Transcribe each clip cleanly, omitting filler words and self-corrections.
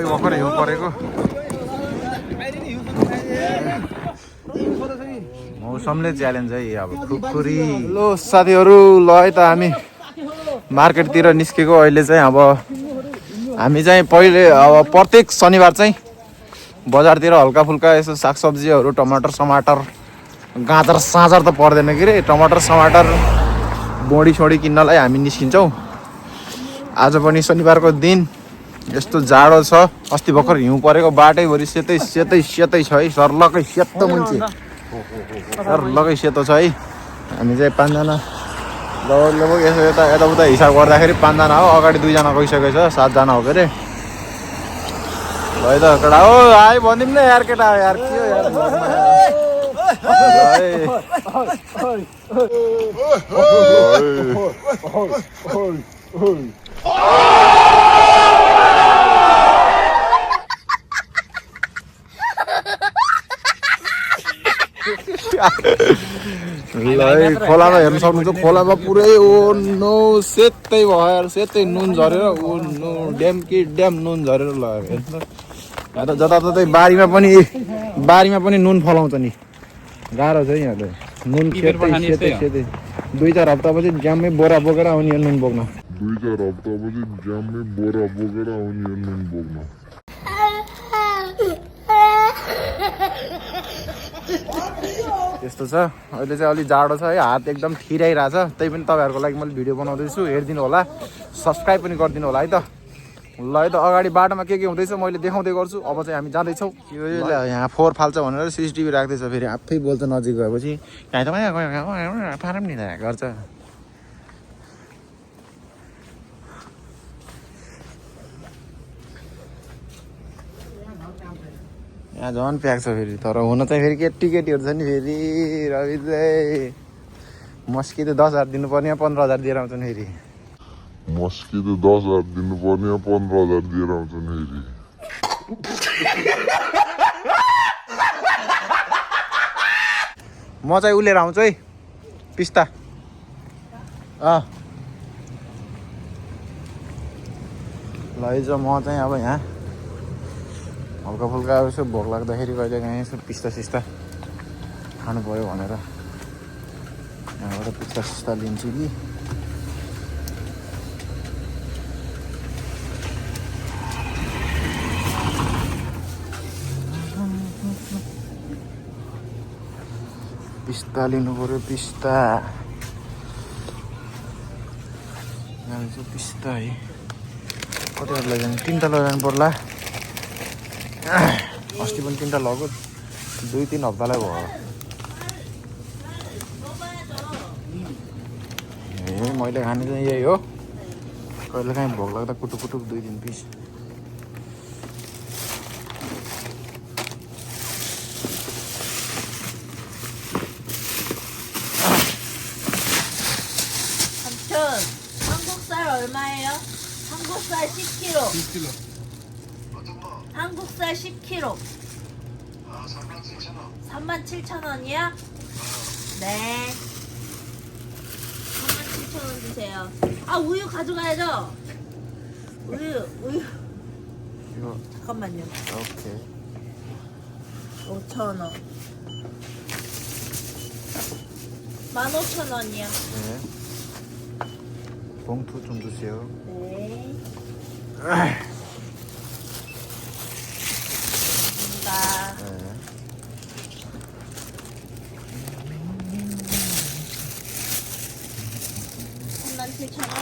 भर्खर हिउँ परेको मौसमले च्यालेन्ज है अब खुकुरी। लो साथीहरू ल है त हामी मार्केटतिर निस्केको अहिले चाहिँ अब हामी चाहिँ पहिले अब प्रत्येक शनिबार चाहिँ बजारतिर हल्का फुल्का यसो सागसब्जीहरू टमाटर समाटर गाजर साँजर त पर्दैन कि रे टमाटर समाटर बोडी छोडी किन्नलाई हामी निस्किन्छौँ। आज पनि शनिबारको दिन यस्तो जाडो छ अस्ति भर्खर हिउँ परेको बाटैभरि सेतै सेतै सेतै छ है सर्लकै सेतो मान्छे सर्लकै सेतो छ है। हामी चाहिँ 5 जना लगभग यसो यताउता हिसाब गर्दाखेरि 5 जना हो अगाडि 2 जना गइसकेको छ 7 जना हो के अरे। है त केटा हो आइ भनिदिउँ न यार केटा यार के हो यार खोलामा हेर्न सक्नुहुन्छ खोलामा पुरै ओ नो सेतै भयो सेतै नुन झरेर ओ नो ड्याम कि ड्याम नुन झरेर लाग्यो यहाँ त जताततै बारीमा पनि नुन फलाउँछ नि गाह्रो छ यहाँ त नुन सेतै सेतै सेतै 2-4 हप्तापछि ड्याममै बोरा बोकेर आउने यो नुन बोक्न 2-4 हप्तापछि ड्याममै बोरा बोकेर आउने यो नुन बोक्न। त्यस्तो छ अहिले चाहिँ अलि जाडो छ है हात एकदम ठिराइरहेछ त्यही पनि तपाईँहरूको लागि मैले भिडियो बनाउँदैछु हेरिदिनु होला सब्सक्राइब पनि गरिदिनु होला है त। ल है त अगाडि बाटोमा के हुँदैछ मैले देखाउँदै गर्छु। अब चाहिँ हामी जाँदैछौँ यहाँ फोहोर फाल्छ भनेर CCTV राख्दैछ फेरि आफै बोल्छ नजिक गएपछि यहाँ त फारम नि गर्छ। यहाँ झन् प्याक छ फेरि तर हुन चाहिँ फेरि केटीहरू छ नि फेरि रवि चाहिँ मस्किँदै 10,000 दिनुपर्ने 15,000 दिएर आउँछन् फेरि मस्किँदै 10,000 दिनुपर्ने 15,000 दिएर आउँछन् फेरि। म चाहिँ उलेर आउँछु है पिस्ता लैज म चाहिँ अब यहाँ हल्का फुल्का यसो भोक लाग्दाखेरि कहिले काहीँ यसो पिस्ता सिस्ता खानु पऱ्यो भनेर यहाँबाट पिस्ता सिस्ता लिन्छु कि पिस्ता लिनु पऱ्यो पिस्ता यहाँ चाहिँ पिस्ता है कतिवटा लैजानु 3टा लैजानु पर्ला अस्ति पनि 3टा लगो 2-3 हप्तालाई भयो ए मैले खाने चाहिँ यही हो कहिले काहीँ भोक लाग्दा कुटुक 2-3 piece. 한국쌀 얼마예요? 한국쌀 10kg. 10kg. 한국쌀 10kg. 37,000원이야? 네. 37,000원 주세요. 아 우유 가져가야죠. 우유. 이거 잠깐만요. 오케이 5,000원. 15,000원이야. 네 봉투 좀 주세요. 네. 감사합니다. 네. 37,000원?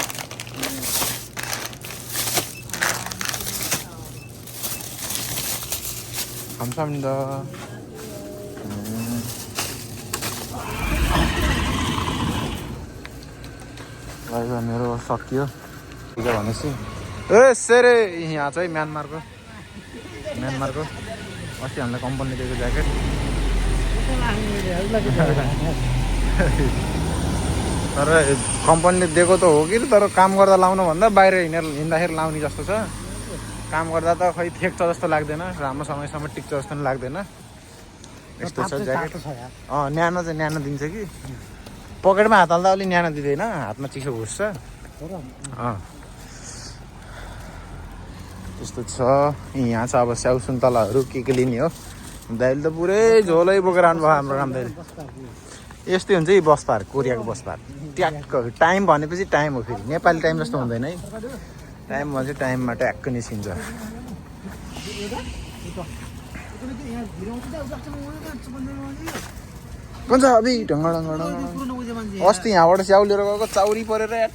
감사합니다. Live मेरो सकियो पूजा भनेपछि ए सेरे यहाँ चाहिँ म्यानमारको अस्ति हामीलाई कम्पनीले दिएको ज्याकेट तर कम्पनीले दिएको त हो कि तर काम गर्दा लाउनु भन्दा बाहिर हिँड्दाखेरि लाउने जस्तो छ काम गर्दा त खै ठेक्छ जस्तो लाग्दैन राम्रो समयसम्म टिक्छ जस्तो पनि लाग्दैन यस्तो छ ज्याकेट न्यानो चाहिँ न्यानो दिन्छ कि पकेटमा हात हाल्दा अलि न्यानो दिँदैन हातमा चिसो घुस्छ त्यस्तो छ। यहाँ छ अब स्याउ सुन्तलाहरू के लिने हो। दाइले त पुरै झोलै बोकेर आउनुभयो हाम्रो काम दाइले। यस्तै हुन्छ है बस पार्क, कोरियाको बस पार्क। ट्याक्क टाइम भनेपछि टाइम हो, फेरि नेपाली टाइम जस्तो हुँदैन है। टाइम भने चाहिँ टाइममा ट्याक्क निस्किन्छ। कुन छ अभि ढङ्ग अस्ति यहाँबाट स्याउ लिएर गएको चाउरी परेर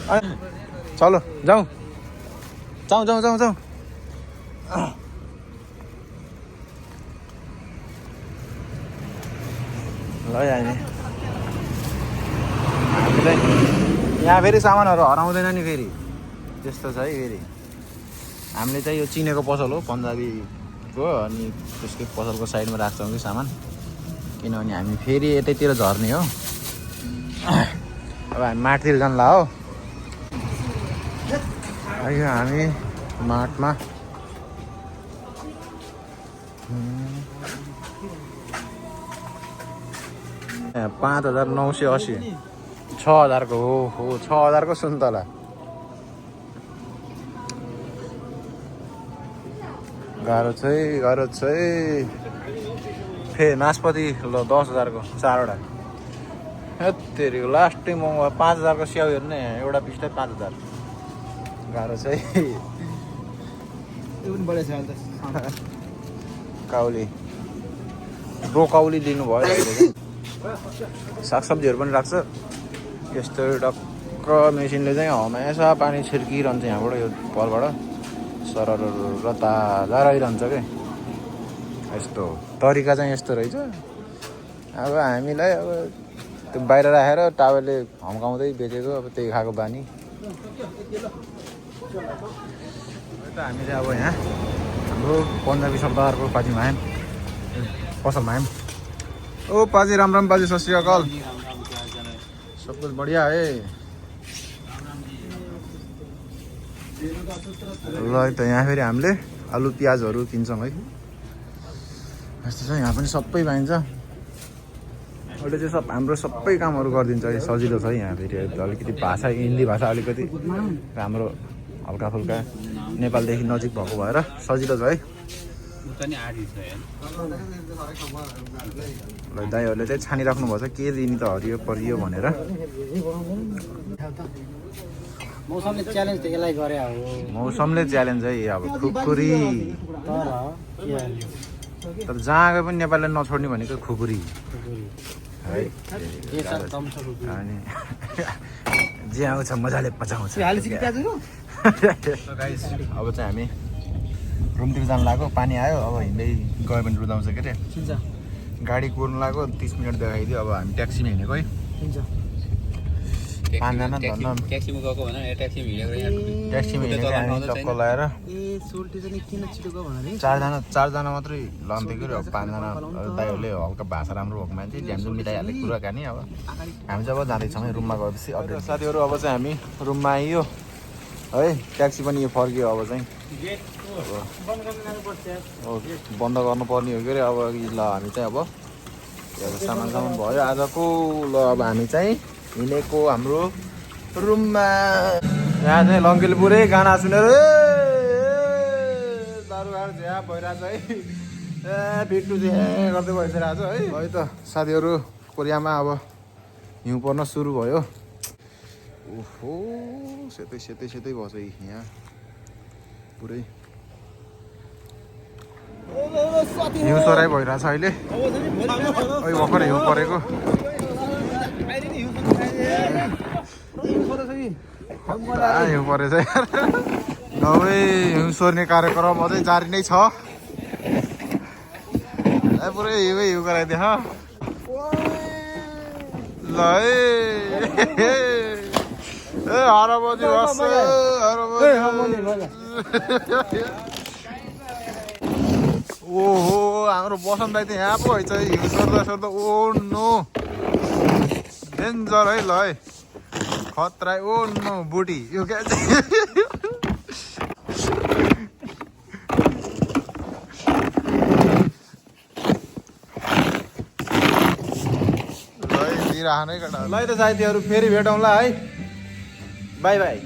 चलो जाउँ जाउँ जाउँ जाउँ जाउँ ल हामीलाई यहाँ फेरि सामानहरू हराउँदैन नि फेरि, त्यस्तो छ है। फेरि हामीले चाहिँ यो चिनेको पसल हो पन्जाबीको, अनि त्यसकै पसलको साइडमा राख्छौँ कि सामान, किनभने हामी फेरि यतैतिर झर्ने हो। अब हामी माठतिर जान्ला हो। अहिले हामी माठमा 5,980 6,000 को हो 6,000 को सुन्तला। गाह्रो छ फे नासपति ल 10,000 को 4वटा। हेत्तेरीको लास्टै महँगो 5,000 को स्याउ हेर्नु यहाँ एउटा पिस्टै 5,000। गाह्रो छ काउली ब्रोकाउली लिनुभयो। सागसब्जीहरू पनि राख्छ। यस्तो टक्क मेसिनले चाहिँ हमेसा पानी छिर्किरहन्छ यहाँबाट, यो परबाट सरर र ताजा रहिरहन्छ क्या। यस्तो तरिका चाहिँ यस्तो रहेछ। अब हामीलाई अब त्यो बाहिर राखेर टावलले हम्काउँदै बेचेको अब त्यही खाएको बानी। त हामीले अब यहाँ हाम्रो पन्जाबी शब्दहरूको पाजीमा आयौँ, पसलमा आयौँ। ओ पाजी राम राम पाजी, सत श्री अकाल। सब कुछ बढ़िया है। ल त यहाँ फेरि हामीले आलु प्याजहरू किन्छौँ है। यस्तो छ यहाँ पनि सबै पाइन्छ। अहिले चाहिँ हाम्रो सबै कामहरू गरिदिन्छ है, सजिलो छ है यहाँ। फेरि अलिकति भाषा हिन्दी भाषा अलिकति राम्रो हल्का फुल्का नेपालदेखि नजिक भएको भएर सजिलो छ है। ल दाइहरूले चाहिँ छानिराख्नु भएको छ के दिने त हरियो परियो भनेर। मौसमले च्यालेन्ज त यसलाई गरे हो। मौसमले च्यालेन्ज है अब खुकुरी। तर जहाँ गए पनि नेपालले नछोड्ने भनेको खुकुरी है। अनि जे आउँछ मजाले पचाउँछ। अब चाहिँ हामी रुमतिर जानु लाग्यो। पानी आयो, अब हिँड्दै गयो भने रुदाउँछ के अरे। गाडी कुर्नु लाग्यो 30 मिनट देखाइदियो। अब हामी ट्याक्सीमा हिँडेको है। 5जना ट्याक्सीमा गएको भने ट्याक्सीमा हिँडेको हामी टक्क लगाएर 4जना मात्रै लन्थ्यो कि। अब 5जना दाइहरूले हल्का भाषा राम्रो भएको मान्छे झ्यामझुम मिलाइहाल्ने कुराकानी। अब हामी जब जाँदैछौँ रुममा गएपछि अपडेट। साथीहरू अब चाहिँ हामी रुममा आइयो है। ट्याक्सी पनि यो फर्कियो। अब चाहिँ बन्द गर्नुपर्ने हो कि अरे। अब ल हामी चाहिँ अब सामान भयो आजको। ल अब हामी चाहिँ हिँडेको हाम्रो रुममा। यहाँ चाहिँ लङ्केले पुरै गाना सुनेर दारु खाएर झ्या भइरहेछ है। फिट्टु चाहिँ गर्दै भइसकेको छ है। है त साथीहरू कोरियामा अब हिउँ पर्न सुरु भयो। ओहो सेतै भयो है यहाँ पुरै हिउँ सराई भइरहेछ अहिले। भर्खर हिउँ परेको। हिउँ परेछ नभए हिउँ सोर्ने कार्यक्रम अझै जारी नै छ। पुरै हिउँ गराइदिए ल है। हरबजी बस्छ ओहो हाम्रो बसन्त दाइ त यहाँ पो है हिउँ सोर्दा ओ नो डेन्जर है। ल है खतरा ओ नो बुटी यो क्या ल त साथीहरू फेरि भेटौँला है। By by.